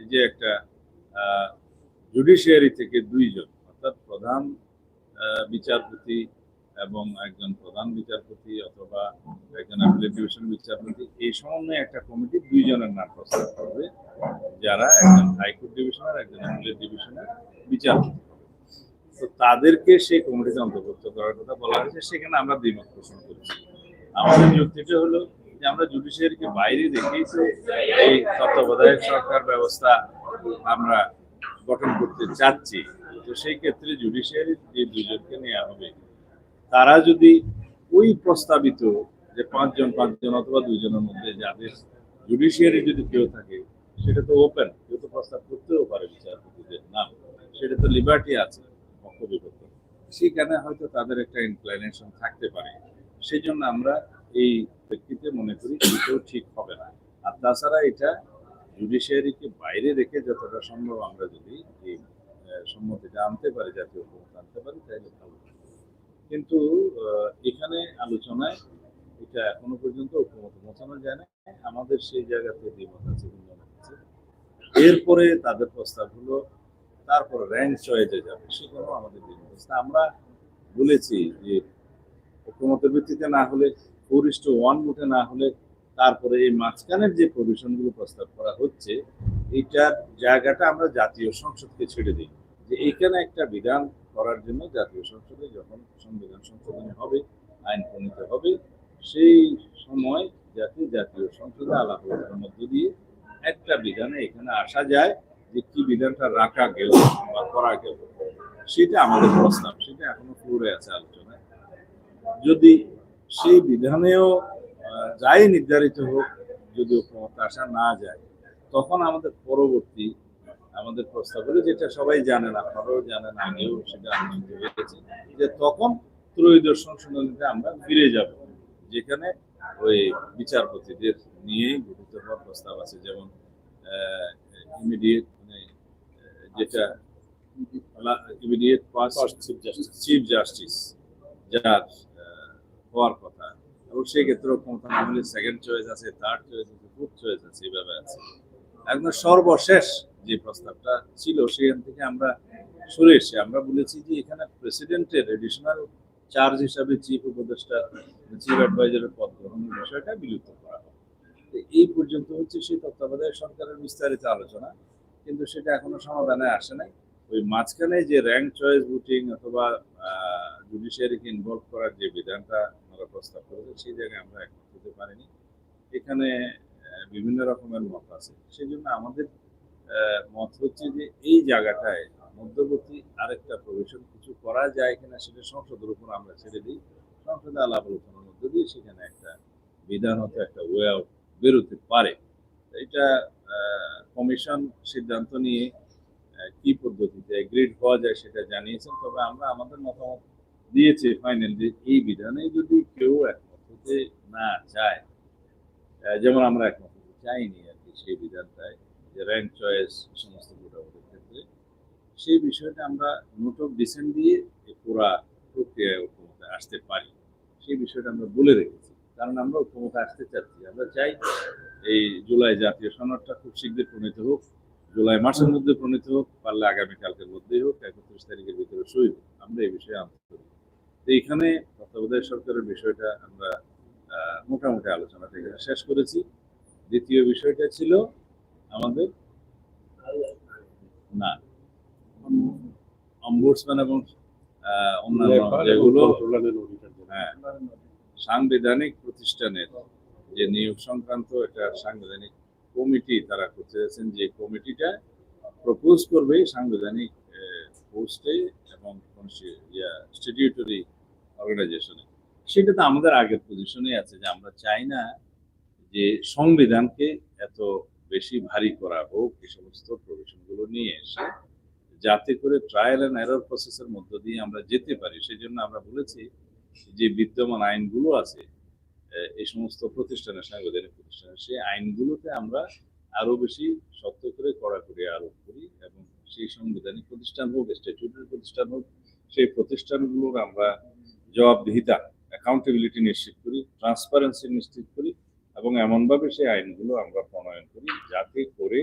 এই যে একটা জুডিশিয়ারি থেকে দুইজন অর্থাৎ প্রধান বিচারপতি এবং একজন প্রধান বিচারপতি অথবা একজন অ্যাপিলেট ডিভিশন বিচারপতি এই সমন্বয়ে একটা কমিটি দুইজনের নাম প্রস্তাব করবে, যারা একজন হাইকোর্ট ডিভিশনের একজন অ্যাপিলেট ডিভিশনের বিচারপতি। তো তাদেরকে সেই কমিটিতে অন্তর্ভুক্ত করার কথা বলা হয়েছে, সেখানে আমরা দ্বিমত পোষণ করেছি। আমাদের যুক্তিটা হলো যে আমরা জুডিশিয়ারিকে বাইরে রেখেই তো এই তত্ত্বাবধায়ক সরকার ব্যবস্থা আমরা গঠন করতে চাচ্ছি। তো সেই ক্ষেত্রে জুডিশিয়ারি যে দুজনকে নেওয়া হবে, তারা যদি ওই প্রস্তাবিত যে পাঁচজন অথবা দুইজনের মধ্যে যাদের জুডিশিয়ারি যদি কেউ থাকে, সেটা তো ওপেন, কেউ তো প্রস্তাব করতেও পারে বিচারপতিদের নাম, সেটা তো লিবার্টি আছে পক্ষ বিপক্ষ, সেখানে হয়তো তাদের একটা ইনক্লাইনেশন থাকতে পারে। সেই জন্য আমরা এই প্রেক্ষিতে মনে করি এটাও ঠিক হবে না। আর তাছাড়া এটা জুডিশিয়ারিকে বাইরে রেখে যতটা সম্ভব আমরা যদি এই সম্মতিটা আনতে পারি, জাতীয় ক্ষমতা আনতে পারি, তাহলে ভালো। কিন্তু এখানে আলোচনায় এটা এখনো পর্যন্ত ঐক্যমত পৌঁছানো যায় না। আমাদের সেই জায়গাতে দ্বিমত আছে, এরপরে তাদের প্রস্তাব হলো তারপরে র্যাঙ্ক চয়েসে যাবে, সেখানেও আমাদের দ্বিমত আছে। আমরা বলেছি যে ঐক্যমতের ভিত্তিতে না হলে 4:1 ভোটে না হলে তারপরে এই মাঝখানের যে প্রভিশনগুলো প্রস্তাব করা হচ্ছে, এইটার জায়গাটা আমরা জাতীয় সংসদকে ছেড়ে দিই, যে এইখানে একটা বিধান করার জন্য জাতীয় সংসদে যখন সংবিধান সংশোধনী হবে, আইন প্রণীত হবে, সেই সময় যাতে জাতীয় সংসদে আলাপ আলোচনার মধ্য দিয়ে একটা বিধানে এখানে আসা যায় যে কি বিধানটা রাখা গেল বা করা গেল, সেটা আমাদের প্রস্তাব। সেটা এখনো ফ্লোরে আছে আলোচনায়। যদি সেই বিধানেও যাই নির্ধারিত হোক, যদি ক্ষমতা আসা না যায়, তখন আমাদের পরবর্তী আমাদের প্রস্তাব হলো, যেটা সবাই জানেন, আপনারাও জানেন, আগেও সেটা আলোচিত হয়েছে, যে তখন ত্রয়োদশ সংশোধনীতে আমরা ফিরে যাব, যেখানে ওই বিচারপতিদের নিয়েই গঠিত হওয়ার প্রস্তাব আছে। যেমন ইমিডিয়েট যেটা ইমিডিয়েট ফার্স্ট চিফ জাস্টিস যার হওয়ার কথা, এবং সেই ক্ষেত্রেও ক্ষমতা না হলে সেকেন্ড চয়েস আছে, থার্ড চয়েস আছে, ফোর্থ চয়েস আছে, এইভাবে আছে। একদম সর্বশেষ যে প্রস্তাবটা ছিল, সেখান থেকে আমরা সরে এসে আমরা বলেছি যে এখানে প্রেসিডেন্টের এডিশনাল চার্জ হিসাবে চিফ উপদেষ্টা, চিফ অ্যাডভাইজারের পদ গ্রহণের বিষয়টা বিলুপ্ত করা হয়। এই পর্যন্ত হচ্ছে সেই তত্ত্বাবধায়ক সরকারের বিস্তারিত আলোচনা, কিন্তু সেটা এখনো সমাধানে আসে নাই। ওই মাঝখানে যে র্যাঙ্ক চয়েস ভোটিং অথবা জুডিশিয়ারিকে ইনভলভ করার যে বিধানটা আমরা প্রস্তাব করেছি, সেই জায়গায় আমরা একমত হতে পারিনি। এখানে বিভিন্ন রকমের মত আছে। সেই জন্য আমাদের মত হচ্ছে যে এই জায়গাটায় মধ্যবর্তী আরেকটা প্রভিশন কিছু করা যায় কিনা, সেটা সংসদের উপর আমরা ছেড়ে দিই। সংসদে আলাপ আলোচনার মধ্যে দিয়ে সেখানে একটা বিধান হতে একটা ওয়ে আউট বেরোতে পারে। এটা কমিশন সিদ্ধান্ত নিয়ে কি পদ্ধতিতে এগ্রিড হওয়া যায় সেটা জানিয়েছেন। তবে আমরা আমাদের মতামত দিয়েছি ফাইনাল, যে এই বিধানে যদি কেউ একমত হতে না চায়, যেমন আমরা একমত হতে চাইনি আর কি সেই বিধানটায়, যে র্যাঙ্ক চয়েস সমস্ত ভোটাভুটির ক্ষেত্রে, সেই বিষয়টা আমরা নোট অফ ডিসেন্ট দিয়ে পুরা প্রক্রিয়ায় ঐক্যমতে আসতে পারি, সেই বিষয়টা আমরা বলে রেখেছি। কারণ আমরা ঐক্যমতে আসতে চাচ্ছি, আমরা চাই এই জুলাই জাতীয় সনদটা খুব শীঘ্রই প্রণীত হোক, জুলাই মাসের মধ্যে প্রণীত হোক, পারলে আগামীকালকের মধ্যেই হোক, 31 তারিখের ভিতরে সই হোক। আমরা এই বিষয়ে আন্তরিক। তো এইখানে তত্ত্বাবধায়ক সরকারের বিষয়টা আমরা মোটামুটি আলোচনাটা এখানে শেষ করেছি। দ্বিতীয় বিষয়টা ছিল আমাদের না অম্বুডসম্যান এবং অন্যান্য যেগুলো সাংবিধানিক প্রতিষ্ঠানের যে নিয়োগ সংক্রান্ত একটা সাংবিধানিক কমিটি তারা করতে যাচ্ছেন, যে কমিটিটা প্রপোজ করবে সাংবিধানিক পোস্টে এবং স্ট্যাটিউটরি অর্গানাইজেশনে। সেটা তো আমাদের আগের পজিশনে আছে, যে আমরা চাই না যে সংবিধানকে এত বেশি ভারী করা হোক এই সমস্ত প্রভিশনগুলো নিয়ে এসে, যাতে করে ট্রায়াল অ্যান্ড এরর প্রসেসের মধ্য দিয়ে আমরা যেতে পারি। সেই জন্য আমরা বলেছি যে বিদ্যমান আইনগুলো আছে এই সমস্ত প্রতিষ্ঠানের, সাংবিধানিক প্রতিষ্ঠানের, সেই আইনগুলোতে আমরা আরো বেশি শক্ত করে কড়াকড়ি আরোপ করি, এবং সেই সাংবিধানিক প্রতিষ্ঠান হোক, স্ট্যাটিউটরি প্রতিষ্ঠান হোক, সেই প্রতিষ্ঠানগুলোর আমরা জবাবদিহিতা, অ্যাকাউন্টেবিলিটি নিশ্চিত করি, ট্রান্সপারেন্সি নিশ্চিত করি, এবং এমনভাবে সেই আইনগুলো আমরা প্রণয়ন করি যাতে করে